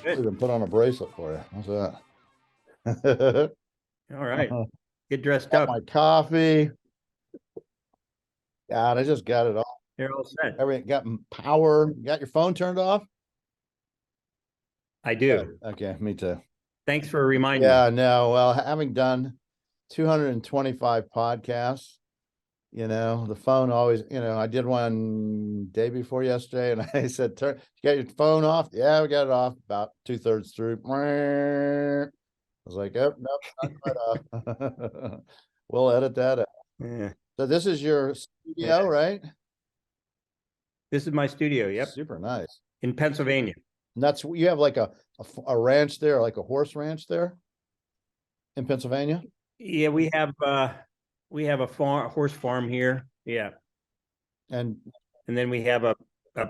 Good. Even put on a bracelet for you. How's that? All right. Get dressed Got up. my coffee. God, I just got it all. You're all set. Everything got power. You got your phone turned off? I do. Okay, me too. Thanks for reminding me. Yeah, no. Well, having done 225 podcasts, the phone always, I did one day before yesterday and I said, you got your phone off? Yeah, we got it off about 2/3 through. I was like, oh, nope, not quite off. We'll edit that out. Yeah. So this is your studio, right? This is my studio. Yep. Super nice. In Pennsylvania. And that's, you have like a ranch there, like a horse ranch there in Pennsylvania? Yeah, we have a horse farm here. Yeah. And then we have a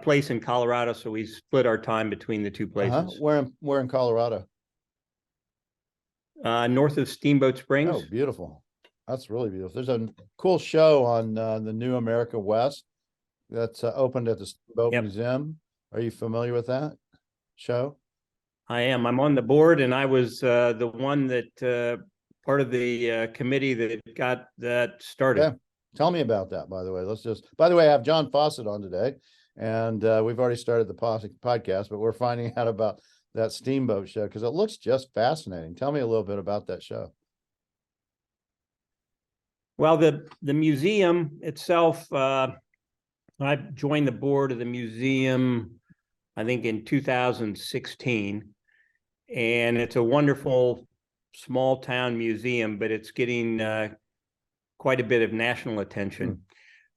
place in Colorado, so we split our time between the two places. Where in Colorado? North of Steamboat Springs. Oh, beautiful. That's really beautiful. There's a cool show on the New America West that's opened at the Steamboat Museum. Are you familiar with that show? I am. I'm on the board, and I was the one that part of the committee that got that started. Yeah. Tell me about that, by the way. By the way, I have John Fawcett on today, and we've already started the podcast, but we're finding out about that Steamboat show because it looks just fascinating. Tell me a little bit about that show. Well, the museum itself, I joined the board of the museum, I think in 2016, and it's a wonderful small town museum, but it's getting quite a bit of national attention.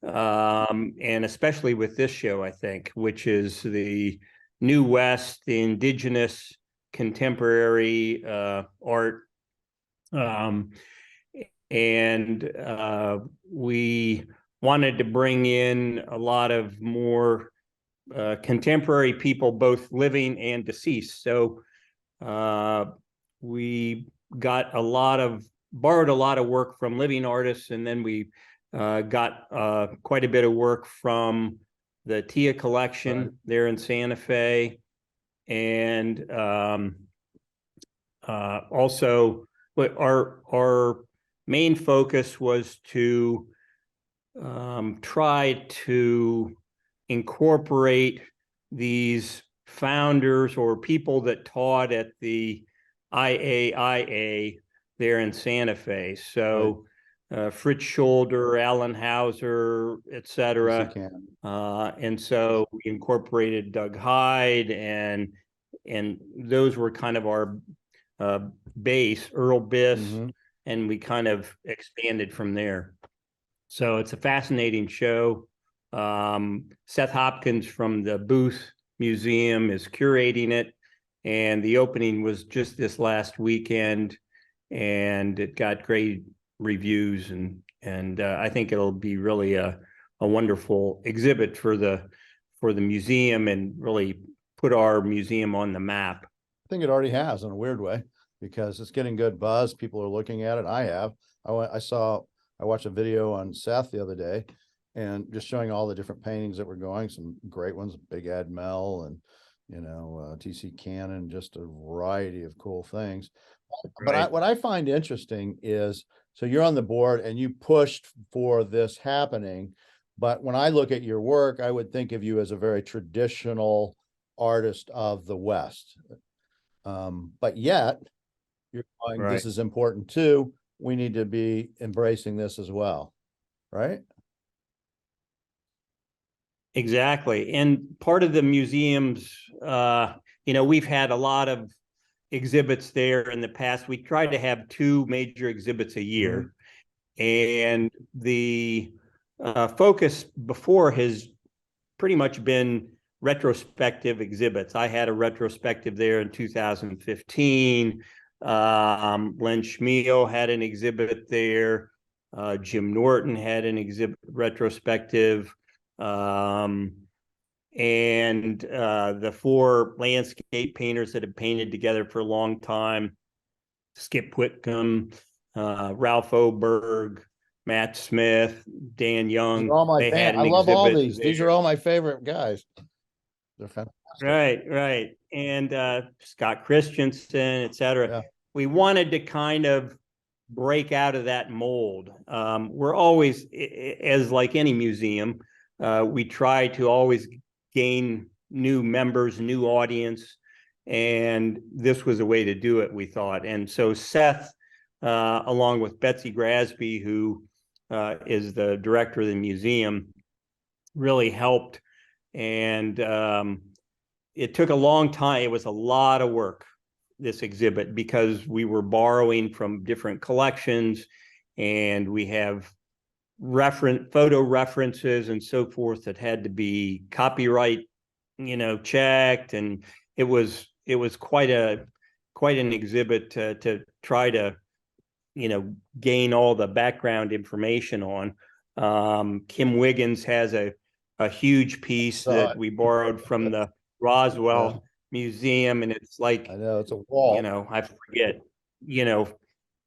And especially with this show, I think, which is the New West, the indigenous contemporary art. And we wanted to bring in a lot of more contemporary people, both living and deceased. So we borrowed a lot of work from living artists, and then we got quite a bit of work from the TIA collection there in Santa Fe. And also, but our main focus was to try to incorporate these founders or people that taught at the IAIA there in Santa Fe. So Fritz Scholder, Alan Hauser, et cetera. And so we incorporated Doug Hyde, and those were kind of our base, Earl Biss, and we kind of expanded from there. So it's a fascinating show. Seth Hopkins from the Booth Museum is curating it, and the opening was just this last weekend, and it got great reviews, and I think it'll be really a wonderful exhibit for the museum and really put our museum on the map. I think it already has in a weird way because it's getting good buzz. People are looking at it. I watched a video on Seth the other day and just showing all the different paintings that were going, some great ones, Big Ed Mel and TC Cannon, just a variety of cool things. But what I find interesting is, so you're on the board and you pushed for this happening, but when I look at your work, I would think of you as a very traditional artist of the West. But yet you're going, this is important too. We need to be embracing this as well, right? Exactly. And part of the museums, we've had a lot of exhibits there in the past. We try to have 2 major exhibits a year. And the focus before has pretty much been retrospective exhibits. I had a retrospective there in 2015. Len Schmiel had an exhibit there. Jim Norton had an exhibit retrospective. And the 4 landscape painters that have painted together for a long time, Skip Whitcomb, Ralph Oberg, Matt Smith, Dan Young. I love all these. These are all my favorite guys. They're fantastic. Right. And Scott Christensen, et cetera. Yeah. We wanted to kind of break out of that mold. We're always, as like any museum, we try to always gain new members, new audience, and this was a way to do it, we thought. And so Seth, along with Betsy Grasby, who is the director of the museum, really helped. And it took a long time. It was a lot of work, this exhibit, because we were borrowing from different collections, and we have photo references and so forth that had to be copyright, checked. And it was quite an exhibit to try to, gain all the background information on. Kim Wiggins has a huge piece that we borrowed from the Roswell Museum, and it's like, I know, it's a wall. I forget,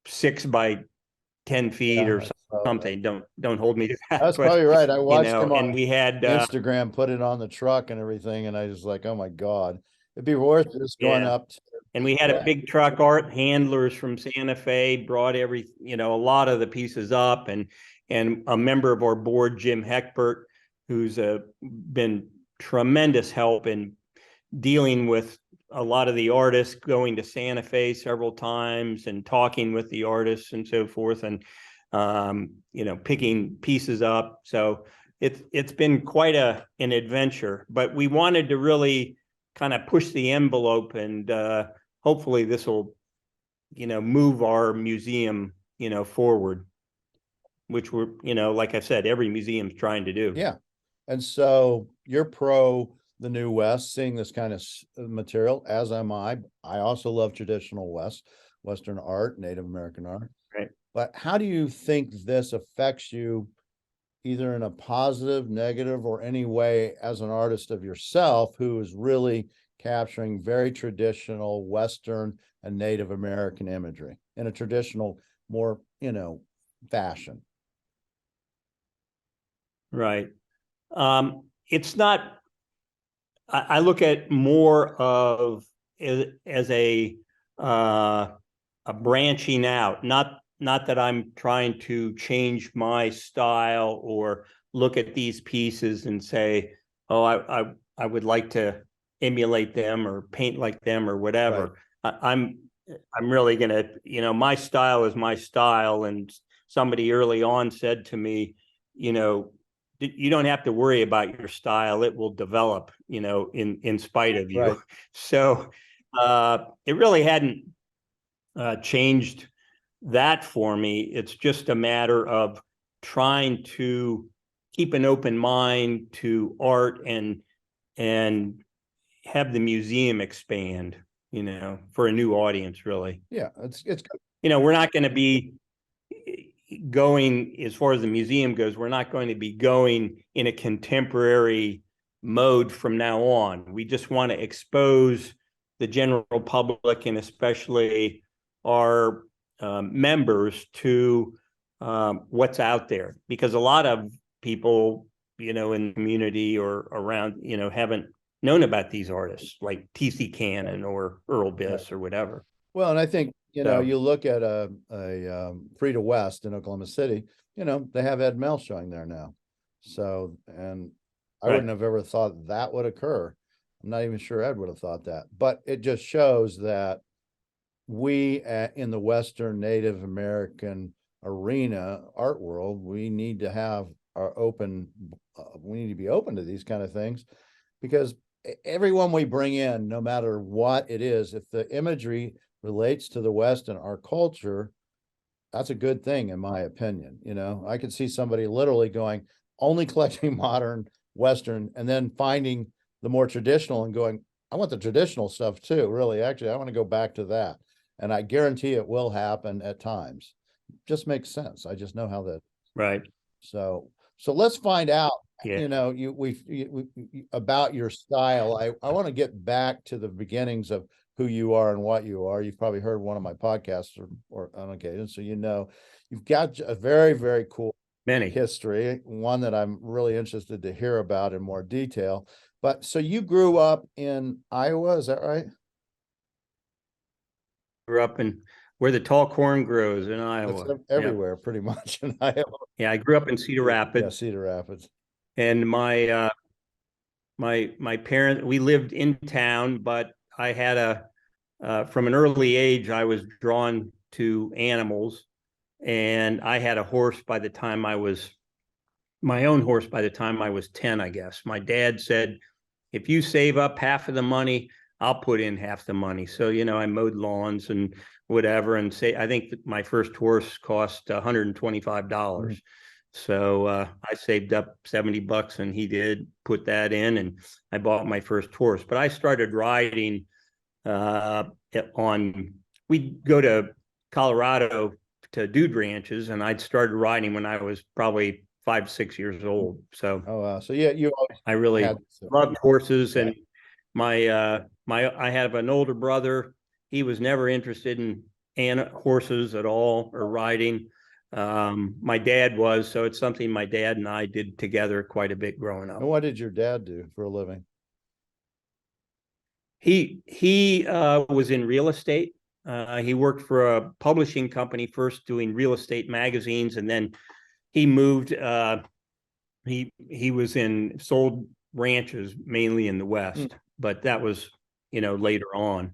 6 by 10 feet or something. Don't hold me to that. That's probably right. I watched him on and we had Instagram, put it on the truck and everything, and I was like, oh my God, it'd be worth just going up to. And we had a big truck. Art handlers from Santa Fe brought a lot of the pieces up, and a member of our board, Jim Heckbert, who's been tremendous help in dealing with a lot of the artists, going to Santa Fe several times and talking with the artists and so forth, and picking pieces up. So it's been quite an adventure, but we wanted to really kind of push the envelope, and hopefully this will move our museum forward, which we're like I said, every museum's trying to do. Yeah. And so you're pro the New West, seeing this kind of material, as am I. I also love traditional Western art, Native American art. Right. But how do you think this affects you, either in a positive, negative, or any way, as an artist of yourself, who is really capturing very traditional Western and Native American imagery in a traditional, more, fashion? Right. It's not, I look at more of as a branching out, not that I'm trying to change my style or look at these pieces and say, oh, I would like to emulate them or paint like them or whatever. Right. I'm really gonna, my style is my style. And somebody early on said to me, you don't have to worry about your style. It will develop, in spite of you. Right. So it really hadn't changed that for me. It's just a matter of trying to keep an open mind to art and have the museum expand, for a new audience, really. Yeah, it's good. We're not going to be going, as far as the museum goes, we're not going to be going in a contemporary mode from now on. We just want to expose the general public, and especially our members, to what's out there, because a lot of people, in the community or around, haven't known about these artists like T.C. Cannon or Earl Biss or whatever. Well, and I think, you look at a Frida West in Oklahoma City, they have Ed Mell showing there now. So, and I wouldn't have ever thought that would occur. I'm not even sure Ed would have thought that, but it just shows that we in the Western Native American arena art world, we need to have we need to be open to these kind of things, because everyone we bring in, no matter what it is, if the imagery relates to the West and our culture, that's a good thing, in my opinion. I could see somebody literally going, only collecting modern Western, and then finding the more traditional and going, I want the traditional stuff too. Really, actually, I want to go back to that. And I guarantee it will happen at times. Just makes sense. I just know how that. Right. So let's find out, yeah. About your style. I want to get back to the beginnings of who you are and what you are. You've probably heard one of my podcasts or on occasion, so you've got a very, very cool history, one that I'm really interested to hear about in more detail. But so you grew up in Iowa, is that right? Grew up in where the tall corn grows in That's Iowa. Yeah. everywhere pretty much in Iowa. Yeah, I grew up in Cedar Yeah, Rapids, Cedar Rapids. and my parents, we lived in town, but I had from an early age, I was drawn to animals, and I had a horse by the time I was my own horse by the time I was 10, I guess. My dad said, if you save up half of the money, I'll put in half the money. So, I mowed lawns and whatever. And I think my first horse cost $125. So I saved up $70 and he did put that in, and I bought my first horse. But I started riding we'd go to Colorado to dude ranches, and I'd started riding when I was probably 5, 6 years old. So Oh, wow. So yeah, you always I really had loved horses, right. and I have an older brother. He was never interested in horses at all or riding. My dad was, so it's something my dad and I did together quite a bit growing up. And what did your dad do for a living? He was in real estate. He worked for a publishing company first, doing real estate magazines, and then he moved. He was sold ranches mainly in the West, but that was later on.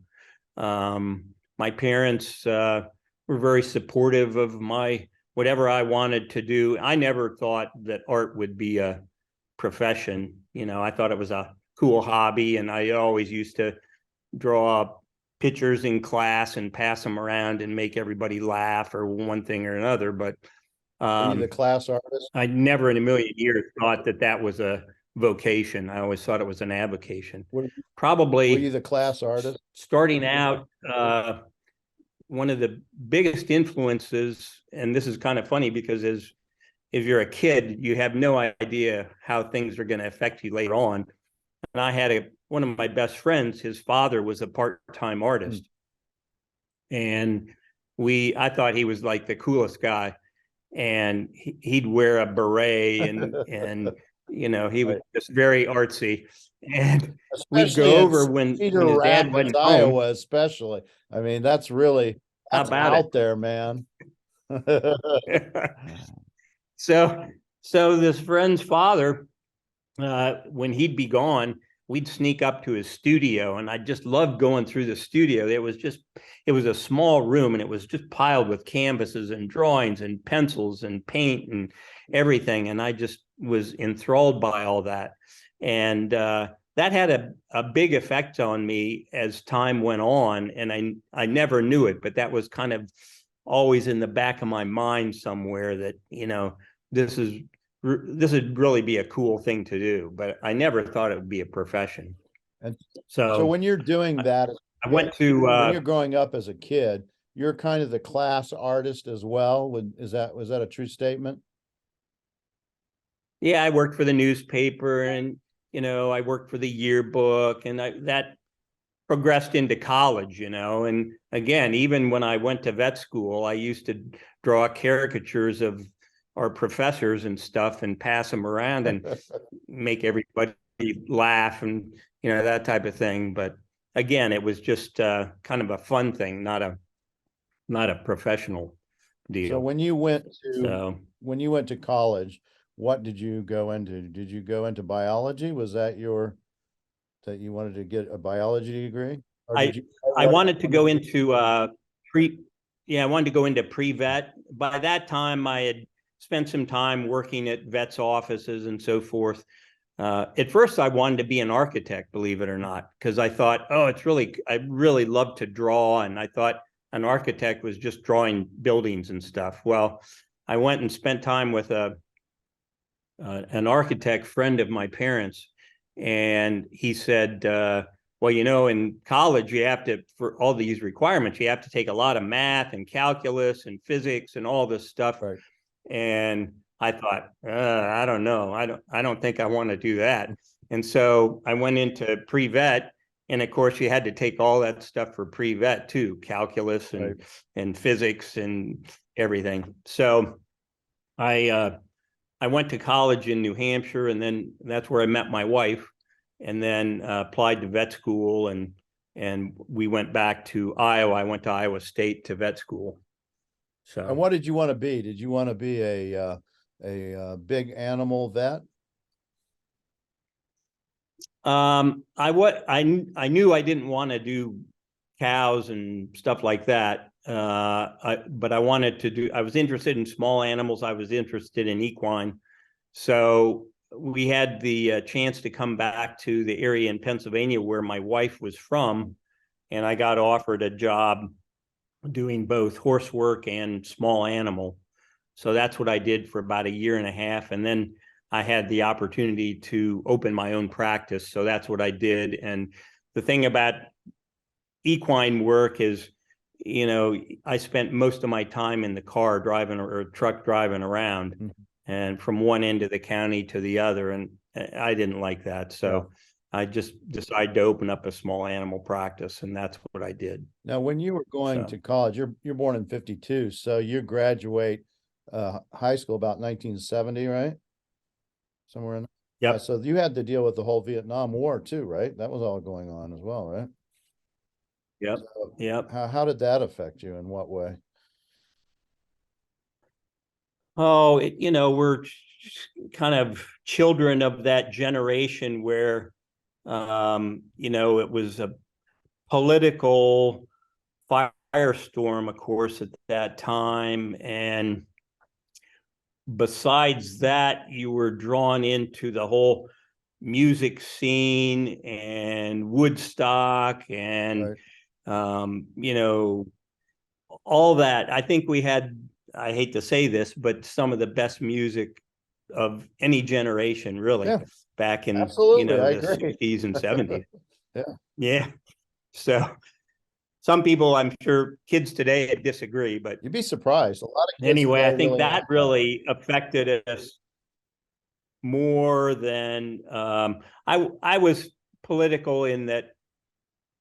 My parents were very supportive of whatever I wanted to do. I never thought that art would be a profession. I thought it was a cool hobby, and I always used to draw pictures in class and pass them around and make everybody laugh or one thing or another. But Were you the class artist? I never in a million years thought that was a vocation. I always thought it was an avocation. Were Probably you the class artist? starting out, one of the biggest influences, and this is kind of funny because if you're a kid, you have no idea how things are going to affect you later on. And I had one of my best friends, his father was a part-time artist. And I thought he was like the coolest guy. And he'd wear a beret and he was just very artsy. And we'd go over when his dad wasn't home. Iowa, especially. I mean, that's out there, man. So this friend's father, when he'd be gone, we'd sneak up to his studio, and I just loved going through the studio. It was a small room, and it was just piled with canvases and drawings and pencils and paint and everything. And I just was enthralled by all that. And that had a big effect on me as time went on. And I never knew it, but that was kind of always in the back of my mind somewhere that, this would really be a cool thing to do, but I never thought it would be a profession. And so when you're doing that, I went to when you're growing up as a kid, you're kind of the class artist as well. Was that a true statement? Yeah, I worked for the newspaper, and I worked for the yearbook, and that progressed into college. And again, even when I went to vet school, I used to draw caricatures of our professors and stuff and pass them around and make everybody laugh and that type of thing. But again, it was just kind of a fun thing, not a professional deal. So when you went to college, what did you go into? Did you go into biology? Was that that you wanted to get a biology degree? I wanted to go into I wanted to go into pre-vet. By that time, I had spent some time working at vets' offices and so forth. At first, I wanted to be an architect, believe it or not, because I thought, I really love to draw, and I thought an architect was just drawing buildings and stuff. Well, I went and spent time with an architect friend of my parents, and he said, well, in college, you have to, for all these requirements, you have to take a lot of math and calculus and physics and all this stuff. Right. And I thought, I don't know. I don't think I want to do that. And so I went into pre-vet, and of course you had to take all that stuff for pre-vet too, calculus and physics and everything. So I went to college in New Hampshire, and then that's where I met my wife. and then applied to vet school, and we went back to Iowa. I went to Iowa State to vet school. So. And what did you want to be? Did you want to be big animal vet? I knew I didn't want to do cows and stuff like that. But I wanted to do, I was interested in small animals. I was interested in equine. So we had the chance to come back to the area in Pennsylvania where my wife was from. And I got offered a job doing both horse work and small animal. So that's what I did for about a year and a half. And then I had the opportunity to open my own practice. So that's what I did. And the thing about equine work is, I spent most of my time in the car driving or truck driving around, and from one end of the county to the other. And I didn't like that. So I just decided to open up a small animal practice, and that's what I did. Now, when you were going to college, you're born in 52, so you graduate high school about 1970, right? Somewhere in. Yeah. So you had to deal with the whole Vietnam War too, right? That was all going on as well, right? Yep. So Yep. How did that affect you? In what way? Oh, we're kind of children of that generation where, it was a political firestorm, of course, at that time. And besides that, you were drawn into the whole music scene and Woodstock and, all that. I think we had, I hate to say this, but some of the best music of any generation, really, back in, the 60s and 70s. Yeah. So some people, I'm sure kids today disagree, but you'd be surprised. A lot of kids anyway, I think really that really affected us more than I was political in that,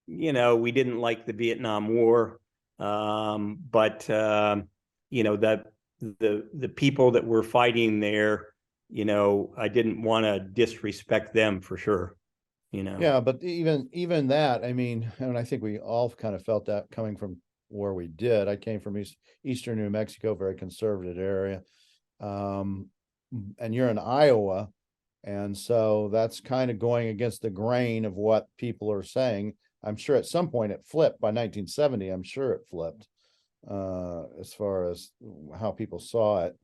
we didn't like the Vietnam War, but that the people that were fighting there, I didn't want to disrespect them for sure. Yeah, but even that, I mean, and I think we all kind of felt that coming from where we did. I came from Eastern New Mexico, very conservative area. And you're in Iowa. And so that's kind of going against the grain of what people are saying. I'm sure at some point it flipped by 1970. I'm sure it flipped as far as how people saw it.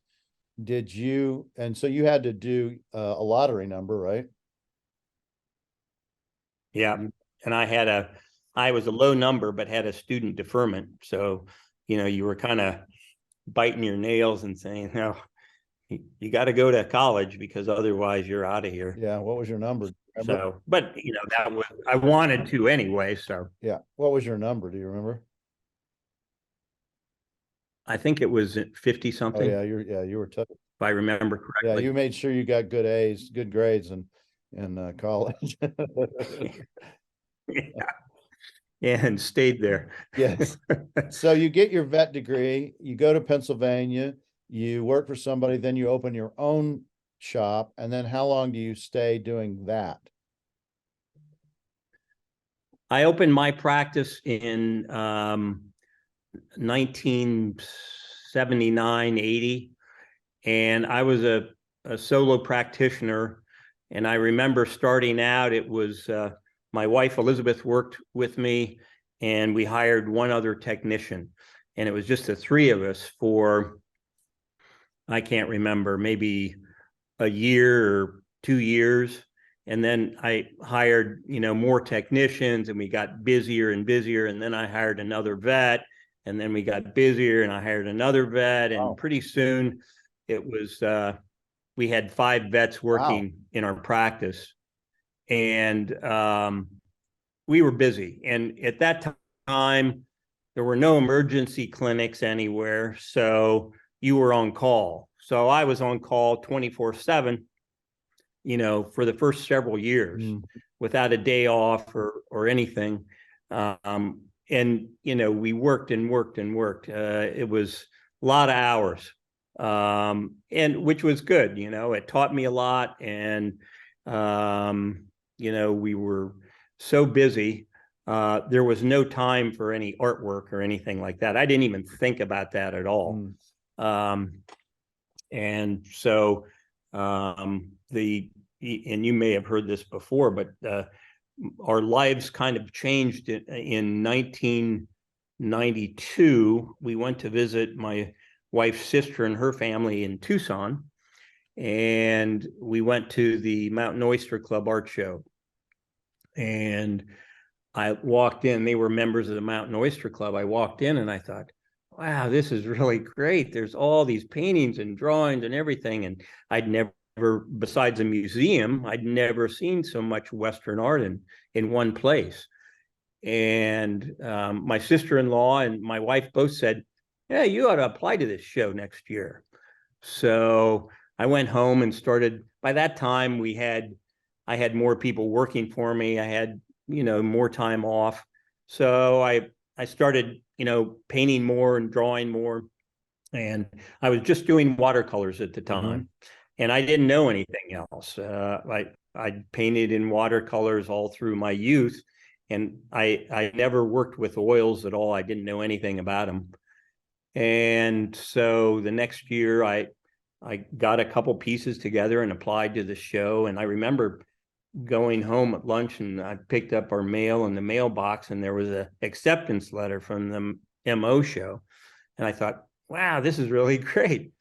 And so you had to do a lottery number, right? Yeah. And I was a low number, but had a student deferment. So, you were kind of biting your nails and saying, no, you got to go to college because otherwise you're out of here. Yeah. What was your number? So, but that was, I wanted to anyway. So yeah. What was your number? Do you remember? I think it was 50 something. Oh yeah. You were tough. If I remember correctly. Yeah. You made sure you got good A's, good grades in college. Yeah, and stayed there. Yes. So you get your vet degree, you go to Pennsylvania, you work for somebody, then you open your own shop. And then how long do you stay doing that? I opened my practice in 1979, 80. And I was a solo practitioner. And I remember starting out, it was my wife, Elizabeth, worked with me, and we hired one other technician. And it was just the three of us for, I can't remember, maybe a year or 2 years. And then I hired, more technicians, and we got busier and busier. And then I hired another vet, and then we got busier, and I hired another vet. And pretty soon it was, we had 5 vets working in our practice, and we were busy. And at that time, there were no emergency clinics anywhere. So you were on call. So I was on call 24/7, for the first several years without a day off or anything. And, we worked and worked and worked. It was a lot of hours, and which was good. It taught me a lot. And we were so busy. There was no time for any artwork or anything like that. I didn't even think about that at all. And so and you may have heard this before, but our lives kind of changed in 1992. We went to visit my wife's sister and her family in Tucson, and we went to the Mountain Oyster Club art show. And I walked in, they were members of the Mountain Oyster Club. I walked in and I thought, wow, this is really great. There's all these paintings and drawings and everything. And I'd never, besides a museum, I'd never seen so much Western art in one place. And my sister-in-law and my wife both said, yeah, you ought to apply to this show next year. So I went home and started. By that time, I had more people working for me. I had, more time off. So I started, painting more and drawing more. And I was just doing watercolors at the time. And I didn't know anything else. I painted in watercolors all through my youth. And I never worked with oils at all. I didn't know anything about them. And so the next year, I got a couple pieces together and applied to the show. And I remember going home at lunch, and I picked up our mail in the mailbox, and there was an acceptance letter from the MO show. And I thought, wow, this is really great.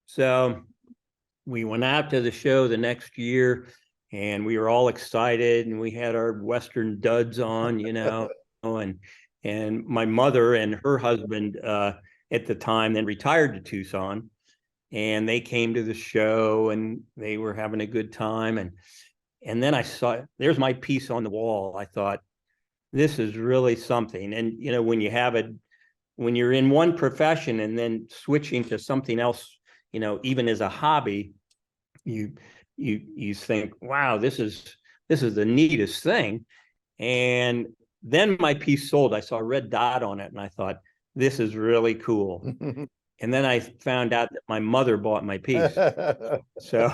So we went out to the show the next year, and we were all excited, and we had our Western duds on, and my mother and her husband at the time then retired to Tucson, and they came to the show, and they were having a good time. And then I saw, there's my piece on the wall. I thought, this is really something. And, when you're in one profession and then switching to something else, even as a hobby, you think, wow, this is the neatest thing. And then my piece sold. I saw a red dot on it, and I thought, this is really cool. And then I found out that my mother bought my piece. So,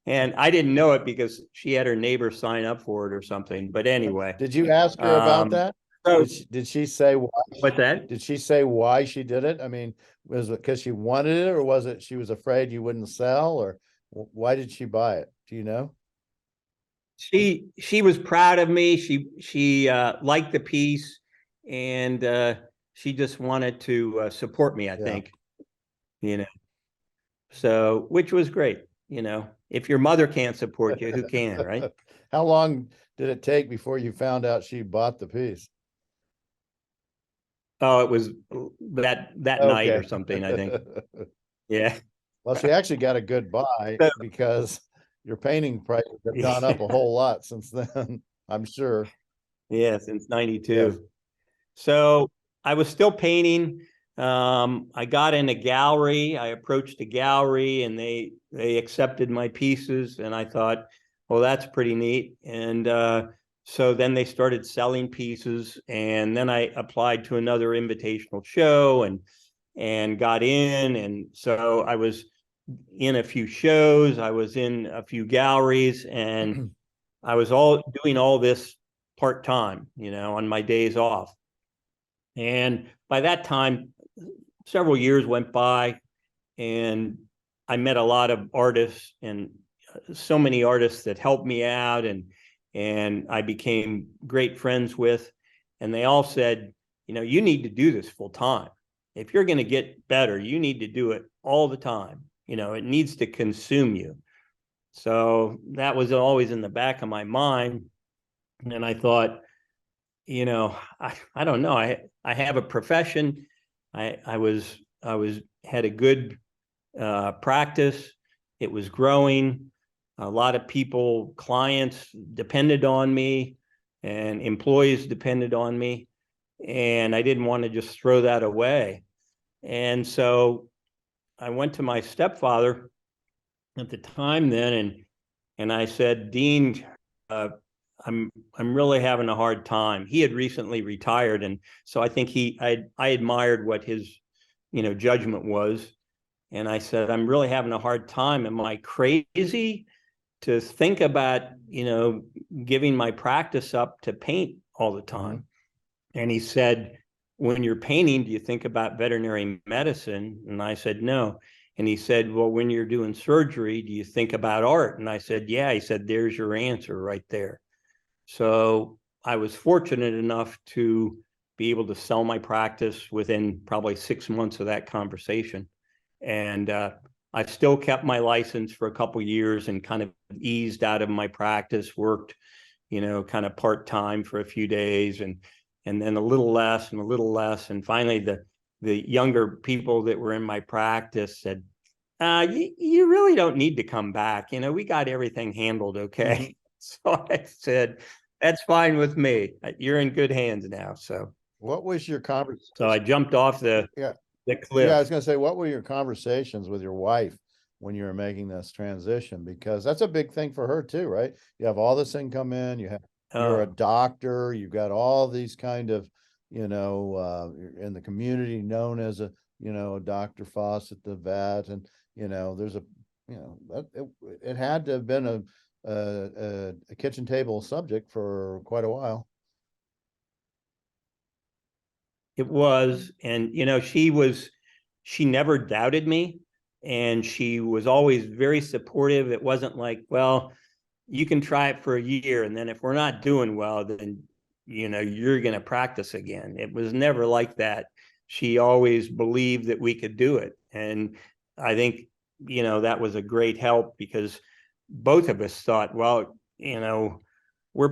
and I didn't know it because she had her neighbor sign up for it or something. But anyway. Did you ask her about that? So did she say why? What's that? Did she say why she did it? I mean, was it because she wanted it, or was it she was afraid you wouldn't sell, or why did she buy it? Do you know? She was proud of me. She liked the piece, and she just wanted to support me, I think. So, which was great. If your mother can't support you, who can, right? How long did it take before you found out she bought the piece? Oh, it was that night or something, I think. Yeah. Well, she actually got a good buy because your painting prices have gone up a whole lot since then, I'm sure. Yeah, since 92. Yeah. So I was still painting. I got in a gallery. I approached a gallery, and they accepted my pieces, and I thought, well, that's pretty neat. And so then they started selling pieces, and then I applied to another invitational show and got in. And so I was in a few shows. I was in a few galleries, and I was doing all this part-time, on my days off. And by that time, several years went by, and I met a lot of artists, and so many artists that helped me out, and I became great friends with. And they all said, you need to do this full time. If you're going to get better, you need to do it all the time. It needs to consume you. So that was always in the back of my mind. And I thought, I don't know. I have a profession. I had a good practice. It was growing. A lot of people, clients depended on me, and employees depended on me. And I didn't want to just throw that away. And so I went to my stepfather at the time then, and I said, Dean, I'm really having a hard time. He had recently retired, and so I think I admired what his judgment was. And I said, I'm really having a hard time. Am I crazy to think about, giving my practice up to paint all the time. Mm-hmm. And he said, when you're painting, do you think about veterinary medicine? And I said, no. And he said, well, when you're doing surgery, do you think about art? And I said, yeah. He said, there's your answer right there. So I was fortunate enough to be able to sell my practice within probably 6 months of that conversation. And I still kept my license for a couple of years and kind of eased out of my practice, worked, kind of part-time for a few days and then a little less and a little less. And finally, the younger people that were in my practice said, you really don't need to come back. We got everything handled okay. So I said, that's fine with me. You're in good hands now. So what was your conversation? So I jumped off the cliff. Yeah, I was going to say, what were your conversations with your wife when you were making this transition? Because that's a big thing for her too, right? You have all this income in, you're a doctor, you've got all these kind of, in the community known as Dr. Fawcett, the vet, and there's it had to have been a kitchen table subject for quite a while. It was, and she never doubted me, and she was always very supportive. It wasn't like, well, you can try it for a year, and then if we're not doing well, then you're going to practice again. It was never like that. She always believed that we could do it, and I think that was a great help because both of us thought, well, we're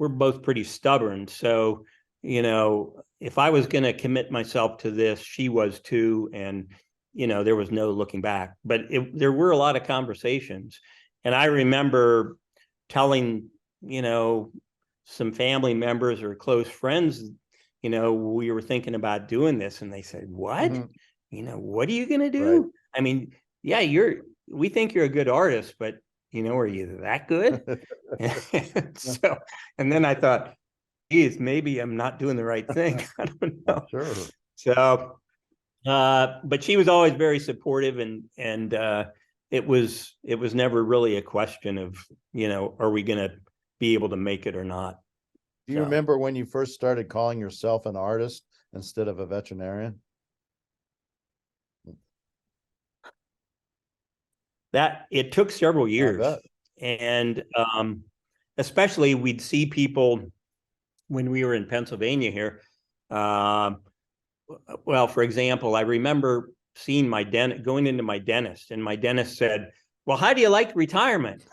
both pretty stubborn, so if I was going to commit myself to this, she was too, and there was no looking back. But there were a lot of conversations, and I remember telling some family members or close friends, we were thinking about doing this, and they said, "What? Mm-hmm. What are you going to do?" Right. I mean, yeah, we think you're a good artist, but are you that good? So, and then I thought, geez, maybe I'm not doing the right thing. I don't know. Sure. So, but she was always very supportive, and it was never really a question of, are we going to be able to make it or not? Do you remember when you first started calling yourself an artist instead of a veterinarian? That it took several years, and especially we'd see people when we were in Pennsylvania here. Well, for example, I remember seeing going into my dentist, and my dentist said, "Well, how do you like retirement?"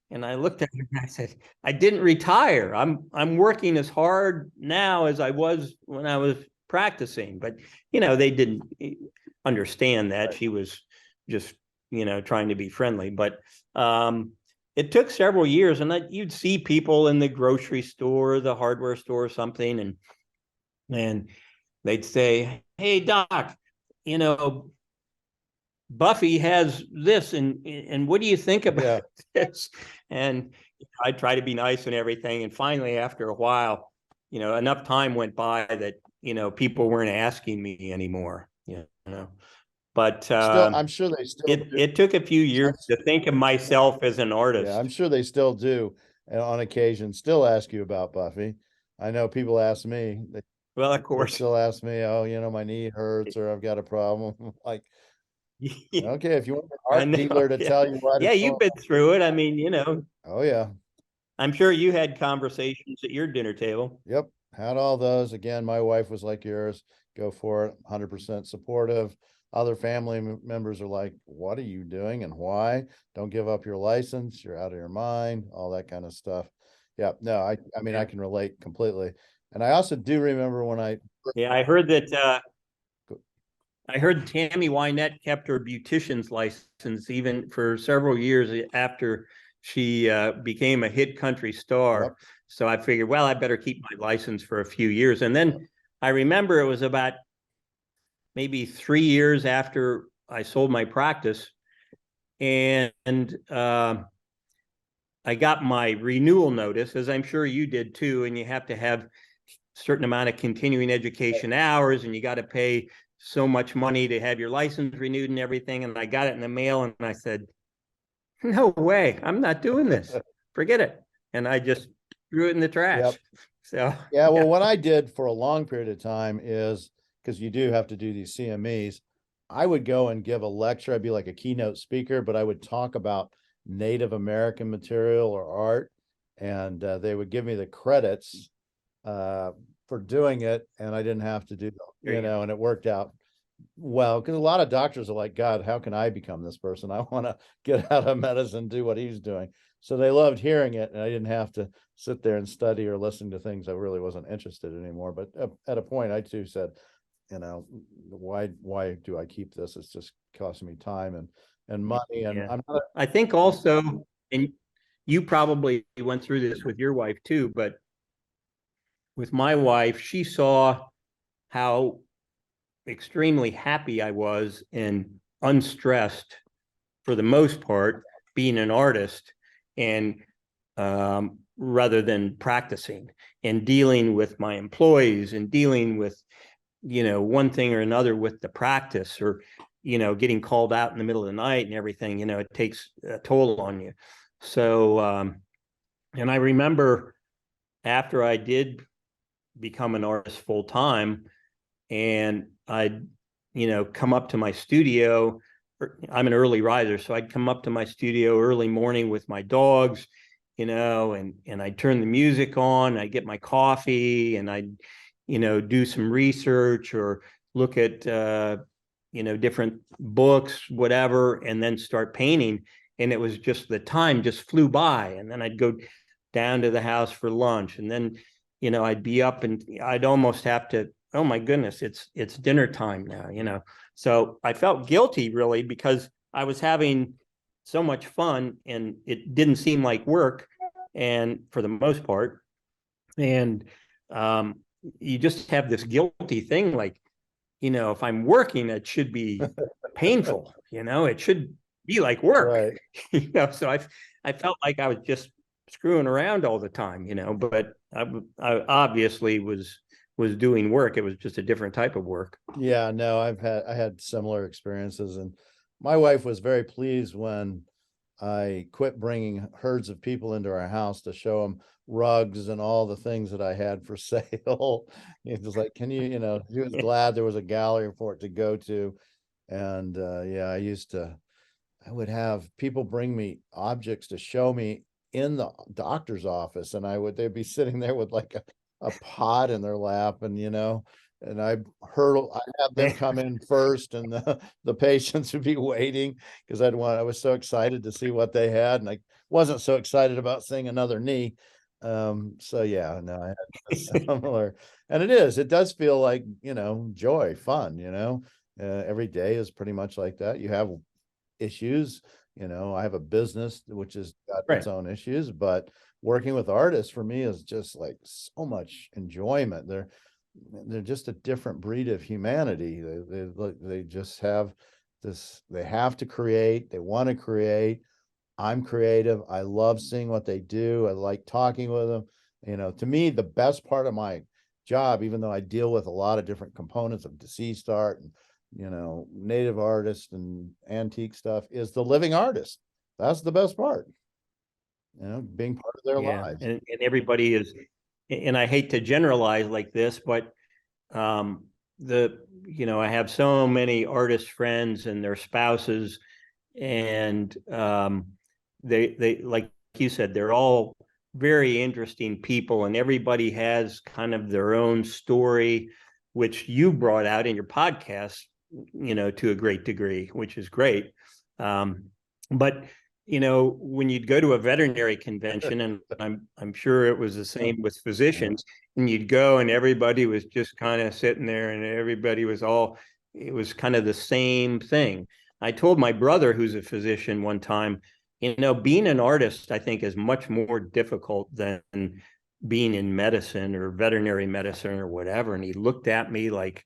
And I looked at him and I said, "I didn't retire. I'm working as hard now as I was when I was practicing." But they didn't understand that. She was just trying to be friendly. But it took several years, and you'd see people in the grocery store, the hardware store, or something, and they'd say, "Hey, Doc, Buffy has this, and what do you think about this?" And I'd try to be nice and everything. And finally, after a while, enough time went by that people weren't asking me anymore. But still, I'm sure they still. It took a few years to think of myself as an artist. Yeah, I'm sure they still do, and on occasion, still ask you about Buffy. I know people ask me. Well, of course, still ask me. Oh, my knee hurts, or I've got a problem. Like, okay, if you want an art dealer to tell you what. Yeah, you've been through it. I mean, Oh yeah. I'm sure you had conversations at your dinner table. Yep, had all those. Again, my wife was like yours. Go for it. 100% supportive. Other family members are like, "What are you doing and why? Don't give up your license. You're out of your mind." All that kind of stuff. Yeah, no, I mean, I can relate completely. And I also do remember when I heard that I heard Tammy Wynette kept her beautician's license even for several years after she became a hit country star. Yep. So I figured, well, I better keep my license for a few years. And then I remember it was about maybe 3 years after I sold my practice, and I got my renewal notice, as I'm sure you did too, and you have to have a certain amount of continuing education hours, and you got to pay so much money to have your license renewed and everything. And I got it in the mail, and I said, no way, I'm not doing this. Forget it. And I just threw it in the trash. Yep. So, Yeah, well, what I did for a long period of time is, because you do have to do these CMEs, I would go and give a lecture. I'd be like a keynote speaker, but I would talk about Native American material or art, and they would give me the credits for doing it, and I didn't have to do, and it worked out well, because a lot of doctors are like, God, how can I become this person? I want to get out of medicine, do what he's doing. So they loved hearing it, and I didn't have to sit there and study or listen to things I really wasn't interested in anymore. But at a point, I too said, why do I keep this? It's just costing me time and money, and yeah. I'm not. I think also, and you probably went through this with your wife too, but with my wife, she saw how extremely happy I was and unstressed for the most part, being an artist, and rather than practicing and dealing with my employees and dealing with, one thing or another with the practice, or, getting called out in the middle of the night and everything, it takes a toll on you. So, and I remember after I did become an artist full time, and I'd, come up to my studio. I'm an early riser, so I'd come up to my studio early morning with my dogs, and I'd turn the music on, I'd get my coffee, and I'd, do some research or look at, different books, whatever, and then start painting. And it was just, the time just flew by. And then I'd go down to the house for lunch, and then, I'd be up and I'd almost have to, oh my goodness, it's dinner time now. So I felt guilty, really, because I was having so much fun and it didn't seem like work, and for the most part. And you just have this guilty thing, like, if I'm working, it should be painful, it should be like work. Right. So I felt like I was just screwing around all the time, but I obviously was doing work. It was just a different type of work. Yeah, no, I had similar experiences, and my wife was very pleased when I quit bringing herds of people into our house to show them rugs and all the things that I had for sale. It was like, can you, she was glad there was a gallery for it to go to. And yeah, I would have people bring me objects to show me in the doctor's office, and they'd be sitting there with like a pot in their lap, and and I'd have them come in first, and the patients would be waiting because I was so excited to see what they had, and I wasn't so excited about seeing another knee. So yeah, no, I had a similar, and it does feel like, joy, fun, every day is pretty much like that. You have issues, I have a business which has got Right. its own issues, but working with artists for me is just like so much enjoyment. They're just a different breed of humanity. They just have this, they have to create, they want to create. I'm creative. I love seeing what they do. I like talking with them. To me, the best part of my job, even though I deal with a lot of different components of deceased art and, native artists and antique stuff, is the living artist. That's the best part, being part of their lives. And everybody is, and I hate to generalize like this, but I have so many artist friends and their spouses, and they like you said, they're all very interesting people, and everybody has kind of their own story, which you brought out in your podcast, to a great degree, which is great. But when you'd go to a veterinary convention, and I'm sure it was the same with physicians, and you'd go and everybody was just kind of sitting there, and it was kind of the same thing. I told my brother, who's a physician, one time, being an artist, I think, is much more difficult than being in medicine or veterinary medicine or whatever. And he looked at me like,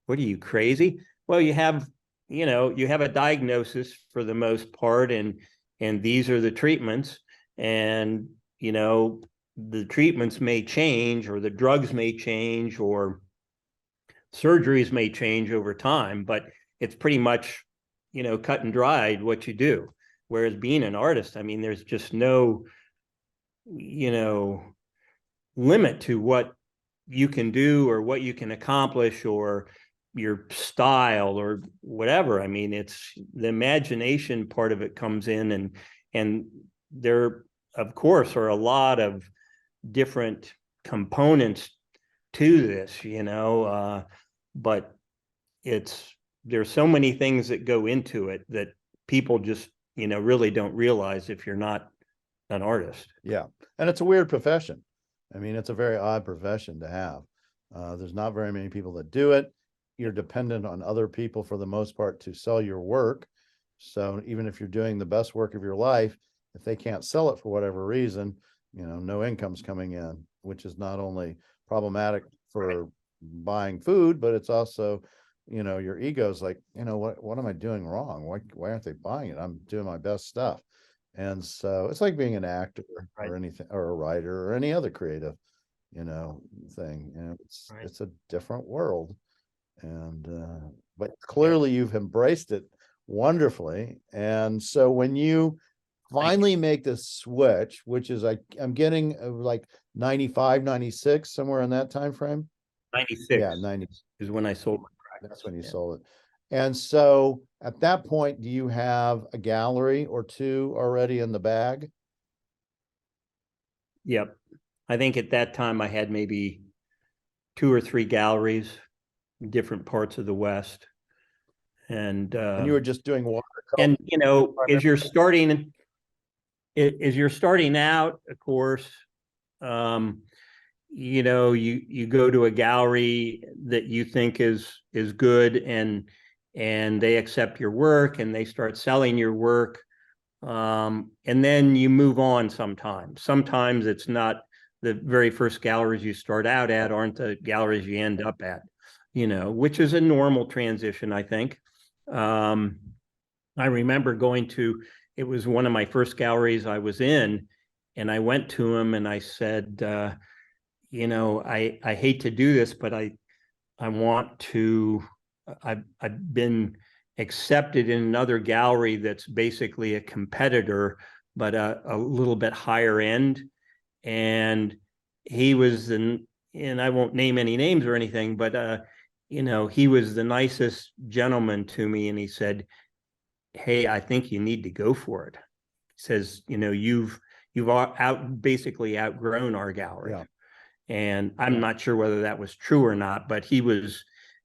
what are you, crazy? Well, you have a diagnosis for the most part, and these are the treatments, and the treatments may change, or the drugs may change, or surgeries may change over time, but it's pretty much cut and dried what you do. Whereas being an artist, I mean, there's just no, limit to what you can do or what you can accomplish or your style or whatever. I mean, it's the imagination part of it comes in, and there, of course, are a lot of different components to this, but there's so many things that go into it that people just, really don't realize if you're not an artist. Yeah. And it's a weird profession. I mean, it's a very odd profession to have. There's not very many people that do it. You're dependent on other people for the most part to sell your work. So even if you're doing the best work of your life, if they can't sell it for whatever reason, no income's coming in, which is not only problematic for buying food, but it's also, your ego's like, what am I doing wrong? Why aren't they buying it? I'm doing my best stuff. And so it's like being an actor or anything, or a writer or any other creative, thing. It's a different world. And but clearly you've embraced it wonderfully. And so when you finally make the switch, which is I'm getting like 95, 96, somewhere in that time frame. 96. Yeah, 90 is when I sold my practice. That's when you sold it. And so at that point, do you have a gallery or two already in the bag? Yep. I think at that time I had maybe 2 or 3 galleries in different parts of the West. And you were just doing watercolor. And as you're starting out, of course, you go to a gallery that you think is good, and they accept your work and they start selling your work. And then you move on sometimes. Sometimes it's not the very first galleries you start out at aren't the galleries you end up at, which is a normal transition, I think. I remember it was one of my first galleries I was in, and I went to him and I said, I hate to do this, but I've been accepted in another gallery that's basically a competitor, but a little bit higher end. And he was and I won't name any names or anything, but he was the nicest gentleman to me, and he said, "Hey, I think you need to go for it." He says, you've basically outgrown our gallery. Yeah. And I'm not sure whether that was true or not, but he was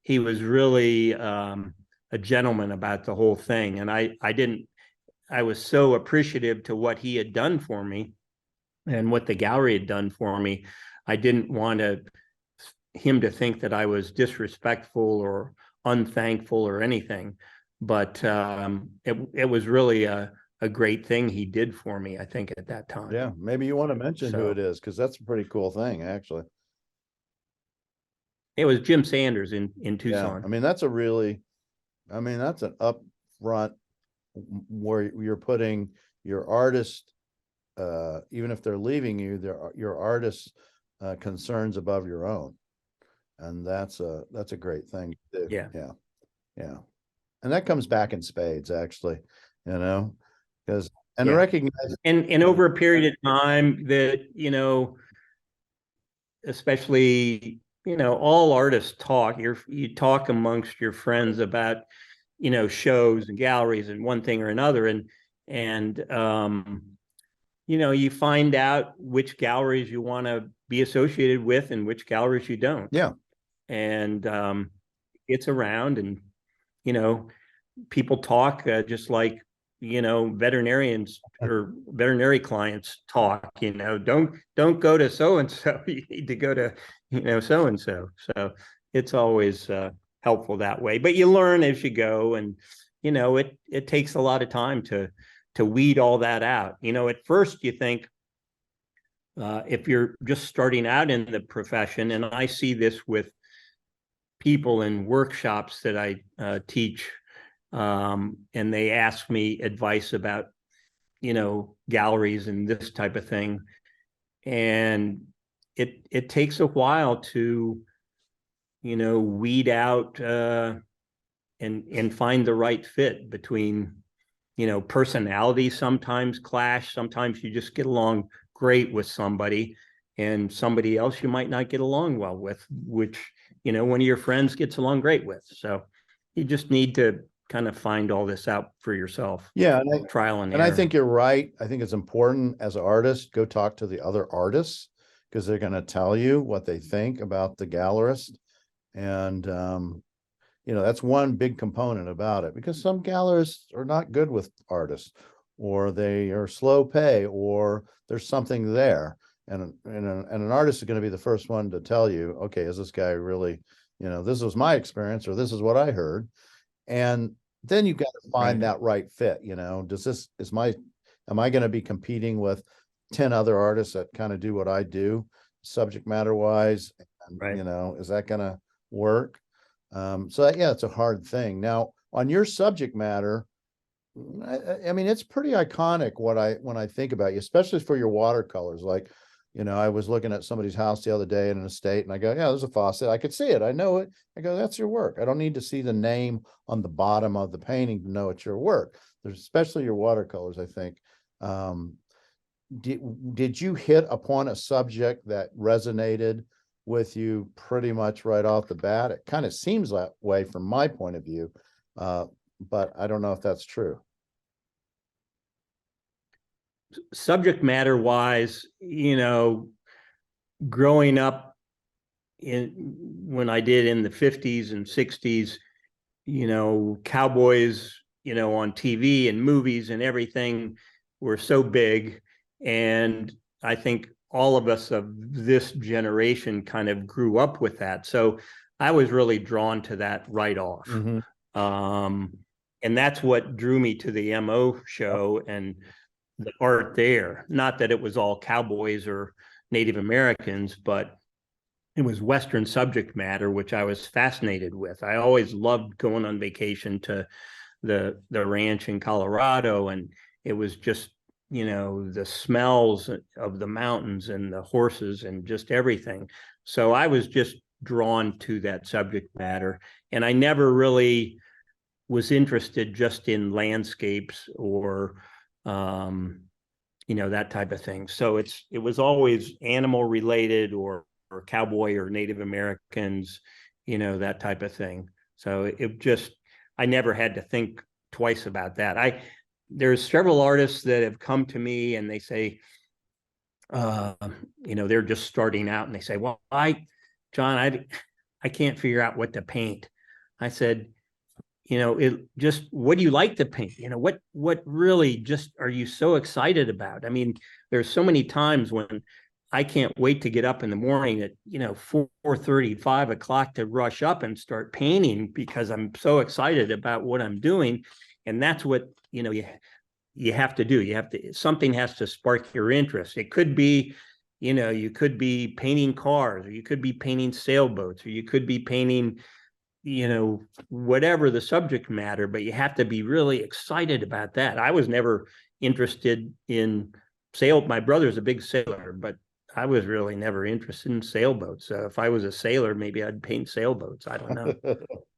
really a gentleman about the whole thing. And I was so appreciative to what he had done for me and what the gallery had done for me. I didn't want him to think that I was disrespectful or unthankful or anything, but it was really a great thing he did for me, I think, at that time. Yeah, maybe you want to mention who it is, because that's a pretty cool thing, actually. It was Jim Sanders in Tucson. Yeah, I mean, that's an upfront where you're putting your artist, even if they're leaving you, your artist's concerns above your own. And that's a great thing to do. Yeah. Yeah. Yeah. And that comes back in spades, actually, because recognize. And over a period of time that, especially, all artists talk, you talk amongst your friends about, shows and galleries and one thing or another. And you find out which galleries you want to be associated with and which galleries you don't. Yeah. And it's around, and, people talk just like, veterinarians or veterinary clients talk, don't go to so-and-so, you need to go to, so-and-so. So it's always helpful that way, but you learn as you go, and, it takes a lot of time to weed all that out. At first you think, if you're just starting out in the profession, and I see this with people in workshops that I teach, and they ask me advice about, galleries and this type of thing. And it takes a while to, weed out and find the right fit between, personalities sometimes clash. Sometimes you just get along great with somebody, and somebody else you might not get along well with, which, one of your friends gets along great with. So you just need to kind of find all this out for yourself. Yeah. Trial and And error. I think you're right. I think it's important as an artist, go talk to the other artists because they're going to tell you what they think about the gallerist. And, that's one big component about it, because some gallerists are not good with artists, or they are slow pay, or there's something there. And an artist is going to be the first one to tell you, okay, is this guy really, this was my experience, or this is what I heard. And then you've got to find that right fit. Am I going to be competing with 10 other artists that kind of do what I do subject matter wise? And, is that going to work? It's a hard thing. Now, on your subject matter, I mean, it's pretty iconic when I think about you, especially for your watercolors. Like, I was looking at somebody's house the other day in an estate, and I go, yeah, there's a Fawcett. I could see it. I know it. I go, that's your work. I don't need to see the name on the bottom of the painting to know it's your work. There's especially your watercolors, I think. Did you hit upon a subject that resonated with you pretty much right off the bat? It kind of seems that way from my point of view, but I don't know if that's true. Subject matter wise, growing up when I did in the 50s and 60s, cowboys, on TV and movies and everything were so big. And I think all of us of this generation kind of grew up with that. So I was really drawn to that right off. Mm-hmm. And that's what drew me to the MO show and the art there. Not that it was all cowboys or Native Americans, but it was Western subject matter, which I was fascinated with. I always loved going on vacation to the ranch in Colorado, and it was just, the smells of the mountains and the horses and just everything. So I was just drawn to that subject matter, and I never really was interested just in landscapes or that type of thing. So it was always animal related or cowboy or Native Americans, that type of thing. So I never had to think twice about that. There's several artists that have come to me and they say, they're just starting out and they say, well, John, I can't figure out what to paint. I said, what do you like to paint? What really just are you so excited about? I mean, there's so many times when I can't wait to get up in the morning at, 4:30, 5 o'clock to rush up and start painting because I'm so excited about what I'm doing. And that's what, you have to do. Something has to spark your interest. It could be, you could be painting cars, or you could be painting sailboats, or you could be painting, whatever the subject matter, but you have to be really excited about that. I was never interested in my brother's a big sailor, but I was really never interested in sailboats. So if I was a sailor, maybe I'd paint sailboats. I don't know.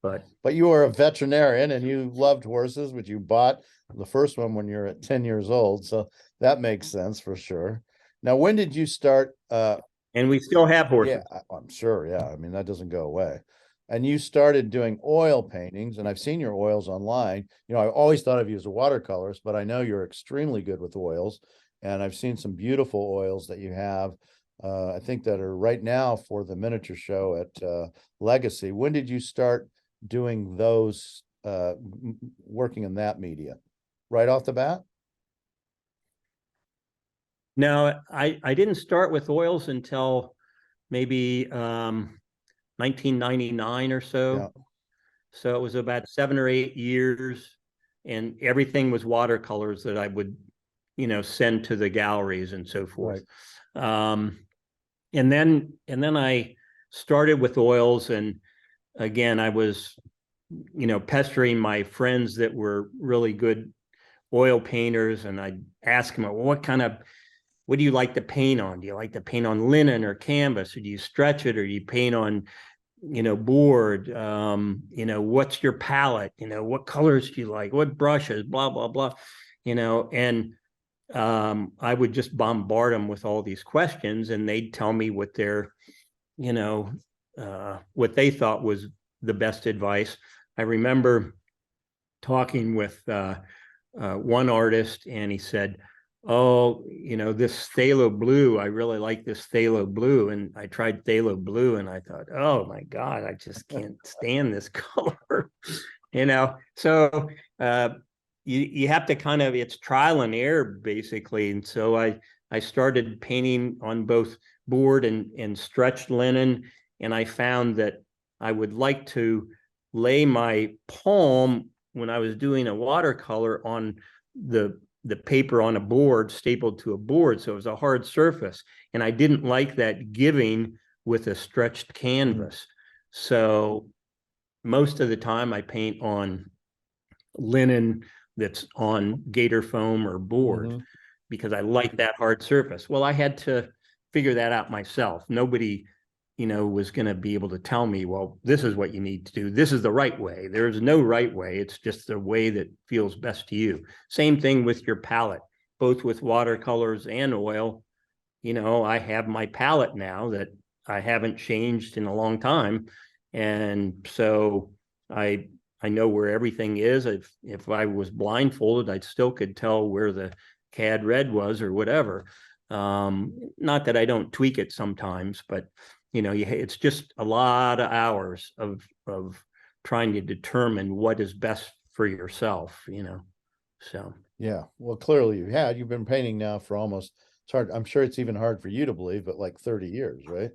But you were a veterinarian and you loved horses, but you bought the first one when you're at 10 years old. So that makes sense for sure. Now, when did you start? And we still have horses. Yeah, I'm sure. Yeah. I mean, that doesn't go away. And you started doing oil paintings, and I've seen your oils online. I always thought of you as a watercolorist, but I know you're extremely good with oils. And I've seen some beautiful oils that you have, I think that are right now for the miniature show at Legacy. When did you start doing those, working in that media? Right off the bat? No, I didn't start with oils until maybe 1999 or so. Yeah. So it was about 7 or 8 years, and everything was watercolors that I would, send to the galleries and so forth. Right. And then I started with oils, and again, I was, pestering my friends that were really good oil painters, and I'd ask them, well, what do you like to paint on? Do you like to paint on linen or canvas, or do you stretch it, or you paint on, board, what's your palette, what colors do you like, what brushes, blah, blah, blah, and I would just bombard them with all these questions, and they'd tell me what what they thought was the best advice. I remember talking with one artist, and he said, "Oh, this phthalo blue, I really like this phthalo blue." And I tried phthalo blue, and I thought, "Oh my God, I just can't stand this color." So you have to kind of, it's trial and error basically. And so I started painting on both board and stretched linen, and I found that I would like to lay my palm when I was doing a watercolor on the paper on a board, stapled to a board, so it was a hard surface, and I didn't like that giving with a stretched canvas. So most of the time I paint on linen that's on gator foam or board, because I like that hard surface. Well, I had to figure that out myself. Nobody was going to be able to tell me, well, this is what you need to do. This is the right way. There's no right way. It's just the way that feels best to you. Same thing with your palette, both with watercolors and oil. I have my palette now that I haven't changed in a long time. And so I know where everything is. If I was blindfolded, I still could tell where the cad red was or whatever. Not that I don't tweak it sometimes, but it's just a lot of hours of trying to determine what is best for yourself, so. Yeah, well, clearly you've been painting now for almost, it's hard, I'm sure it's even hard for you to believe, but like 30 years, right?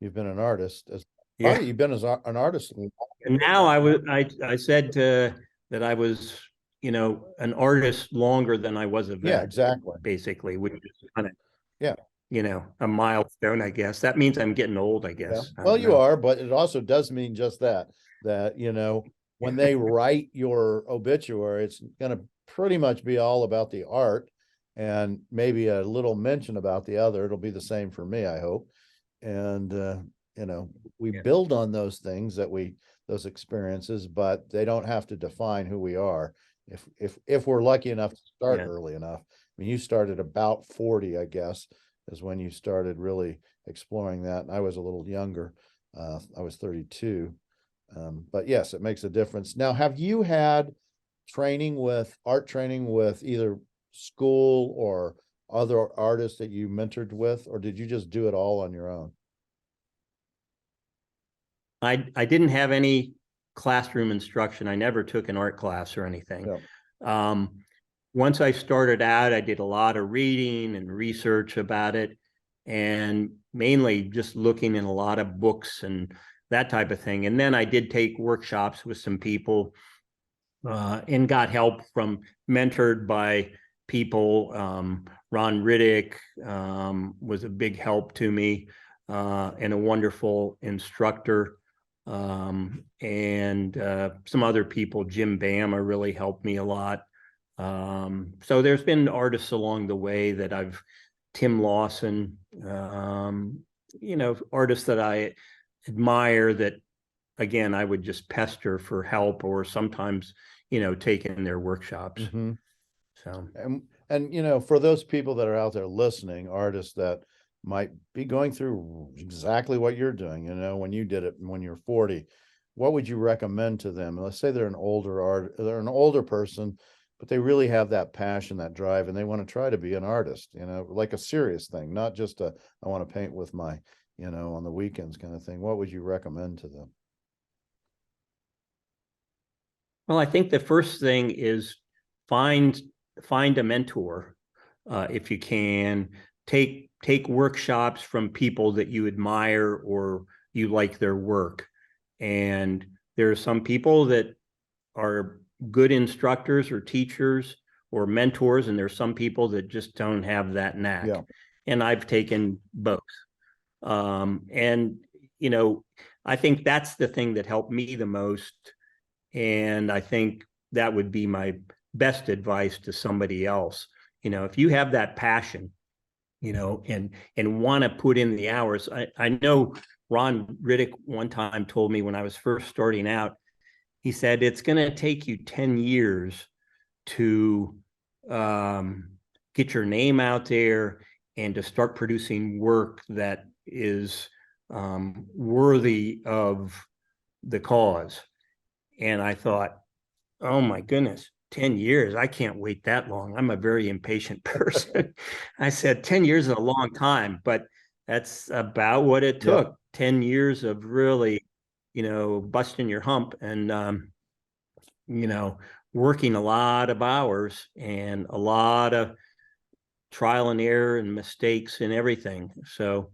You've been an artist probably you've been an artist. And now I said that I was, an artist longer than I was a vet. Yeah, exactly. Basically, which is kind of, yeah, a milestone, I guess. That means I'm getting old, I guess. Yeah. Well, you are, but it also does mean just that when they write your obituary, it's going to pretty much be all about the art and maybe a little mention about the other. It'll be the same for me, I hope. And, we build on those things those experiences, but they don't have to define who we are. If we're lucky enough to start early enough. I mean, you started about 40, I guess, is when you started really exploring that. And I was a little younger. I was 32. But yes, it makes a difference. Now, have you had art training with either school or other artists that you mentored with, or did you just do it all on your own? I didn't have any classroom instruction. I never took an art class or anything. Yeah. Once I started out, I did a lot of reading and research about it, and mainly just looking in a lot of books and that type of thing. And then I did take workshops with some people and got help mentored by people. Ron Riddick was a big help to me, and a wonderful instructor. And some other people, Jim Bama really helped me a lot. So there's been artists along the way that Tim Lawson, artists that I admire that, again, I would just pester for help, or sometimes, take in their workshops. So, and for those people that are out there listening, artists that might be going through exactly what you're doing, when you did it when you're 40, what would you recommend to them? Let's say they're an older person, but they really have that passion, that drive, and they want to try to be an artist, like a serious thing, not just I want to paint with my, on the weekends kind of thing. What would you recommend to them? Well, I think the first thing is find a mentor, if you can. Take workshops from people that you admire or you like their work. And there are some people that are good instructors or teachers or mentors, and there's some people that just don't have that knack. Yeah. And I've taken both. And I think that's the thing that helped me the most. And I think that would be my best advice to somebody else. If you have that passion, and want to put in the hours. I know Ron Riddick one time told me when I was first starting out, he said, it's going to take you 10 years to get your name out there and to start producing work that is worthy of the cause. And I thought, oh my goodness, 10 years. I can't wait that long. I'm a very impatient person. I said 10 years is a long time, but that's about what it took. Yep. 10 years of really, busting your hump and, working a lot of hours and a lot of trial and error and mistakes and everything. So,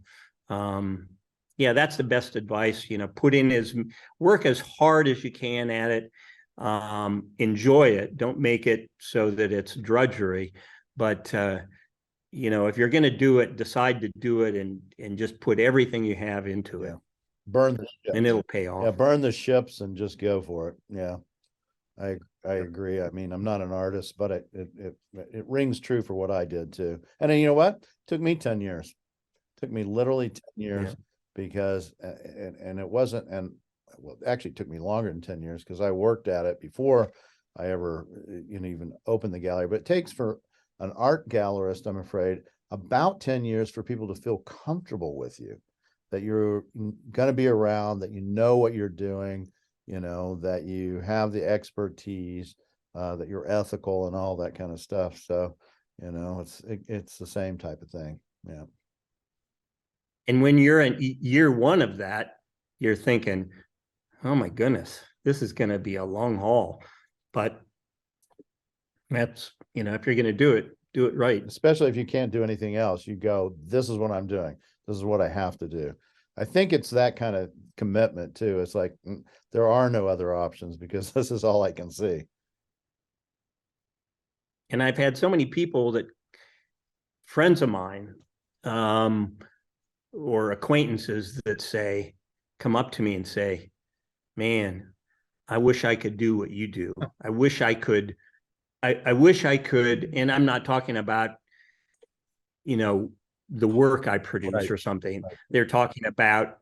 yeah, that's the best advice, put in work as hard as you can at it. Enjoy it. Don't make it so that it's drudgery, but, if you're going to do it, decide to do it and just put everything you have into it. Burn the ships. And it'll pay off. Yeah, burn the ships and just go for it. Yeah. I agree. I mean, I'm not an artist, but it rings true for what I did too. And then, you know what? It took me 10 years. It took me literally 10 years because, and it wasn't, and well, it actually took me longer than 10 years because I worked at it before I ever, even opened the gallery. But it takes for an art gallerist, I'm afraid, about 10 years for people to feel comfortable with you, that you're going to be around, that you know what you're doing, that you have the expertise, that you're ethical and all that kind of stuff. So, it's the same type of thing. Yeah. And when you're in year one of that, you're thinking, oh my goodness, this is going to be a long haul. But that's, if you're going to do it right. Especially if you can't do anything else, you go, this is what I'm doing. This is what I have to do. I think it's that kind of commitment too. It's like, there are no other options because this is all I can see. And I've had so many people friends of mine, or acquaintances that come up to me and say, man, I wish I could do what you do. I wish I could. I wish I could. And I'm not talking about, the work I produce or something. Right. They're talking about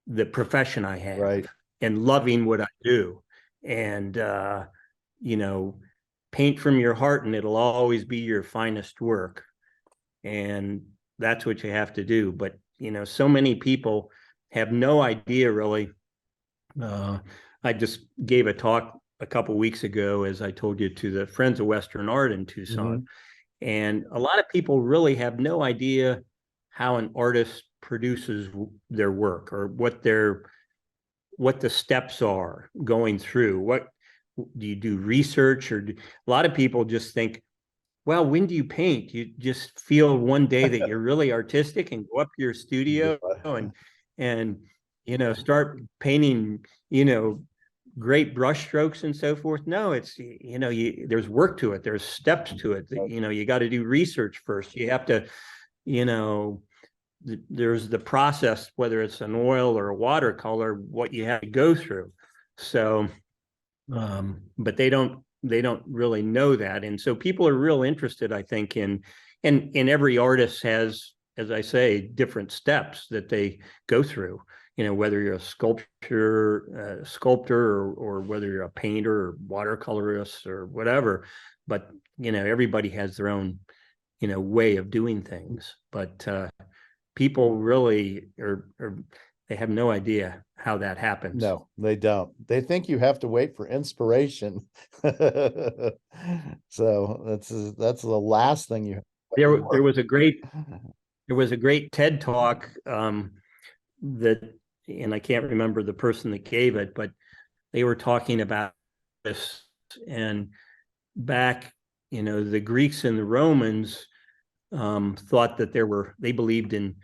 the profession I have and loving what I do. And, paint from your heart and it'll always be your finest work. And that's what you have to do. But, so many people have no idea really. I just gave a talk a couple of weeks ago, as I told you, to the Friends of Western Art in Tucson. Mm-hmm. And a lot of people really have no idea how an artist produces their work or what the steps are going through. What do you do research a lot of people just think, well, when do you paint? You just feel one day that you're really artistic and go up to your studio and start painting, great brush strokes and so forth. No, it's, there's work to it. There's steps to it. You got to do research first. You have to, there's the process, whether it's an oil or a watercolor, what you have to go through. So, but they don't really know that. And so people are real interested, I think, and every artist has, as I say, different steps that they go through. Whether you're a sculptor or whether you're a painter or watercolorist or whatever, but, everybody has their own, way of doing things, but, people really they have no idea how that happens. No, they don't. They think you have to wait for inspiration. So that's the last thing you. There was a great TED talk, that, and I can't remember the person that gave it, but they were talking about this, and back, the Greeks and the Romans thought that they believed in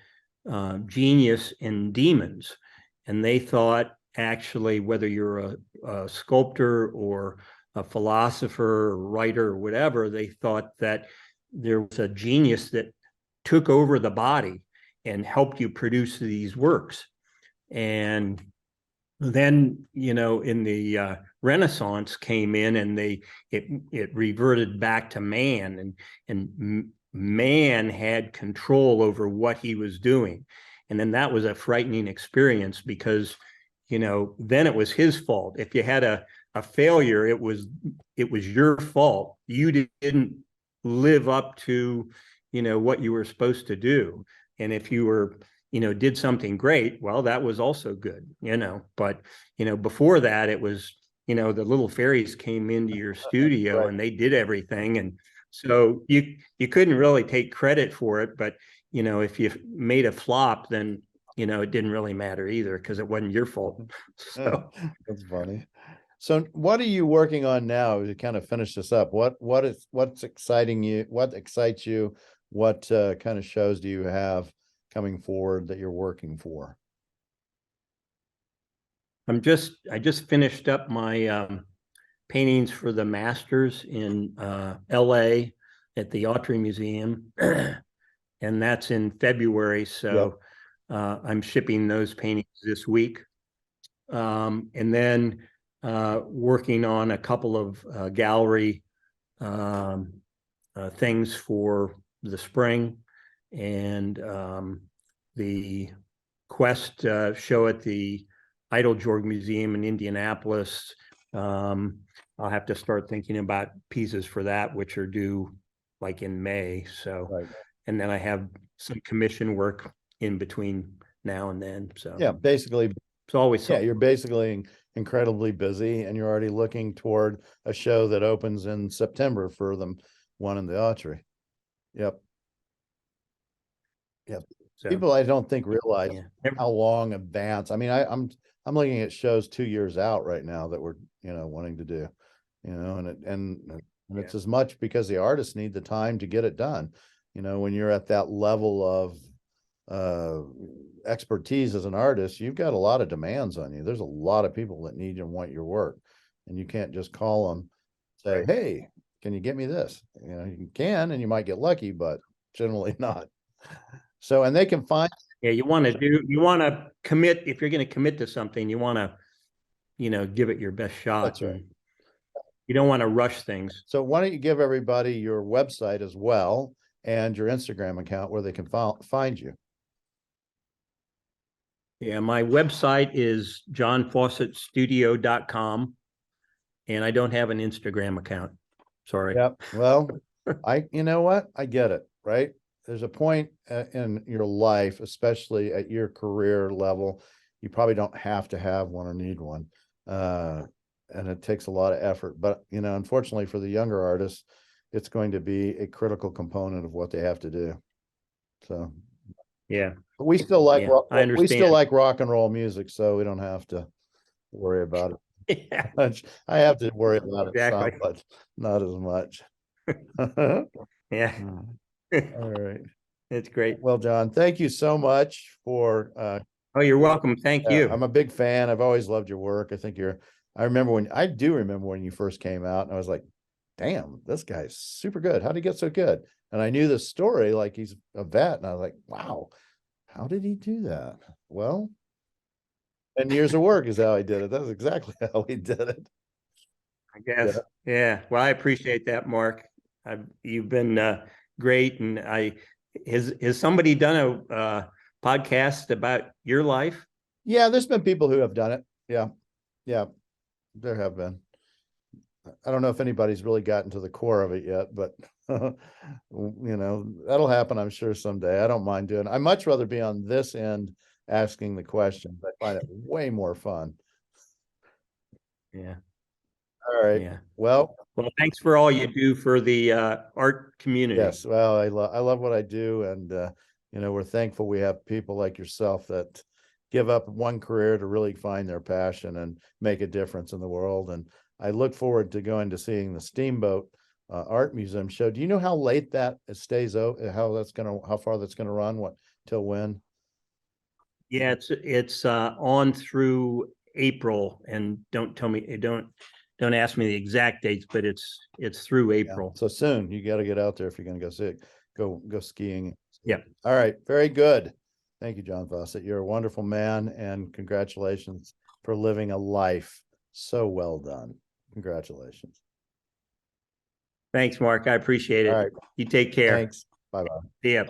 genius and demons, and they thought actually whether you're a sculptor or a philosopher or writer or whatever, they thought that there was a genius that took over the body and helped you produce these works. And then, in the Renaissance came in and it reverted back to man, and man had control over what he was doing. And then that was a frightening experience because, then it was his fault. If you had a failure, it was your fault. You didn't live up to, what you were supposed to do. And if you were, did something great, well, that was also good, but, before that, it was, the little fairies came into your studio Right. and they did everything. And so you couldn't really take credit for it, but, if you made a flop, then, it didn't really matter either because it wasn't your fault. So That's funny. So what are you working on now to kind of finish this up? What's exciting you? What excites you? What kind of shows do you have coming forward that you're working for? I just finished up my paintings for the masters in LA at the Autry Museum. And that's in February. So I'm shipping those paintings this week. And then working on a couple of gallery things for the spring, and the Quest show at the Idle Museum in Indianapolis. I'll have to start thinking about pieces for that, which are due like in May. So, Right. And then I have some commission work in between now and then. So Yeah, basically, it's always you're basically incredibly busy, and you're already looking toward a show that opens in September for the one in the Autry. Yep. So, People I don't think realize yeah. how long advance. I mean, I'm looking at shows 2 years out right now that we're wanting to do, and it's as much because the artists need the time to get it done. When you're at that level of expertise as an artist, you've got a lot of demands on you. There's a lot of people that need and want your work, and you can't just call them, say, Right. hey, can you get me this? You can, and you might get lucky, but generally not. So, and they can find. Yeah, you want to commit. If you're going to commit to something, you want to, give it your best shot. That's right. You don't want to rush things. So why don't you give everybody your website as well and your Instagram account where they can find you? Yeah, my website is johnfawcettstudio.com, and I don't have an Instagram account. Sorry. Yep. Well, you know what? I get it, right? There's a point in your life, especially at your career level, you probably don't have to have one or need one. And it takes a lot of effort, but unfortunately for the younger artists, it's going to be a critical component of what they have to do. So, yeah, but we still like rock, I understand. we still like rock and roll music, so we don't have to worry about it. Yeah. I have to worry about it some, Exactly. but not as much. Yeah. All right. It's great. Well, John, thank you so much for Oh, you're welcome. Thank you. I'm a big fan. I've always loved your work. I think I do remember when you first came out, and I was like, damn, this guy's super good. How did he get so good? And I knew the story, like he's a vet, and I was like, wow, how did he do that? Well, 10 years of work is how he did it. That's exactly how he did it. I guess. Yeah. Well, I appreciate that, Mark. You've been great, and has somebody done a podcast about your life? Yeah, there's been people who have done it. Yeah, there have been. I don't know if anybody's really gotten to the core of it yet, but that'll happen, I'm sure, someday. I don't mind doing it. I'd much rather be on this end asking the questions. I find it way more fun. Yeah. All right. Yeah. Well, thanks for all you do for the art community. yes. Well, I love what I do, and we're thankful we have people like yourself that give up one career to really find their passion and make a difference in the world. And I look forward to going to seeing the Steamboat Art Museum show. Do you know how late that stays open? How far that's gonna run? What till when? Yeah, it's on through April, and don't ask me the exact dates, but it's through April. Yeah, so soon. You got to get out there if you're going to go see it. Go skiing. Yeah. All right. Very good. Thank you, John Fawcett. You're a wonderful man, and congratulations for living a life so well done. Congratulations. Thanks, Mark. I appreciate it. All right. You take care. Thanks. Bye-bye. See ya.